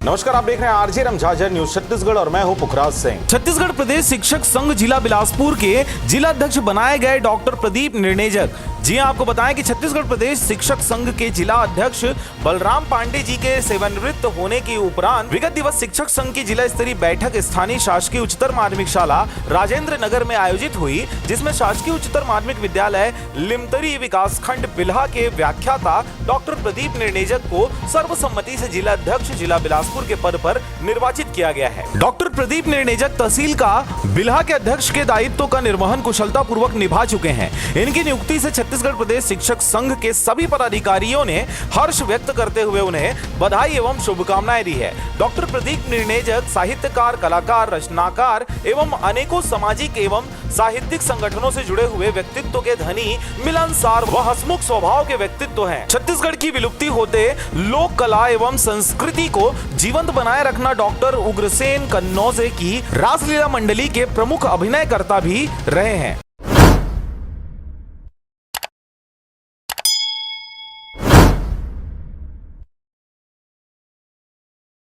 नमस्कार, आप देख रहे हैं आरजे रमझाझर न्यूज छत्तीसगढ़ और मैं हूं पुखराज सिंह। छत्तीसगढ़ प्रदेश शिक्षक संघ जिला बिलासपुर के जिला अध्यक्ष बनाए गए डॉक्टर प्रदीप निर्णेजक। जी हां, आपको बताएं कि छत्तीसगढ़ प्रदेश शिक्षक संघ के जिला अध्यक्ष बलराम पांडे जी के सेवानिवृत्त होने के उपरांत विगत दिवस शिक्षक संघ की जिला स्तरीय बैठक स्थानीय शासकीय उच्चतर माध्यमिक शाला राजेंद्र नगर में आयोजित हुई, जिसमें शासकीय उच्चतर माध्यमिक विद्यालय लिमतरी विकास खंड बिल्हा के व्याख्याता डॉक्टर प्रदीप निर्णेजक को सर्वसम्मति से जिला अध्यक्ष जिला बिलासपुर के पद पर निर्वाचित किया गया है। डॉक्टर प्रदीप निर्णेजक तहसील का बिल्हा के अध्यक्ष के दायित्व का निर्वहन कुशलता पूर्वक निभा चुके हैं। इनकी नियुक्ति से छत्तीसगढ़ प्रदेश शिक्षक संघ के सभी पदाधिकारियों ने हर्ष व्यक्त करते हुए उन्हें बधाई एवं शुभकामनाएं दी है। डॉक्टर प्रदीप निर्णेजक साहित्यकार, कलाकार, रचनाकार एवं अनेकों सामाजिक एवं साहित्यिक संगठनों से जुड़े हुए व्यक्तित्व के धनी, मिलनसार व हंसमुख स्वभाव के व्यक्तित्व हैं। छत्तीसगढ़ की विलुप्ति होते लोक कला एवं संस्कृति को जीवंत बनाए रखना डॉक्टर उग्रसेन कन्नौजे की रासलीला मंडली के प्रमुख अभिनयकर्ता भी रहे हैं।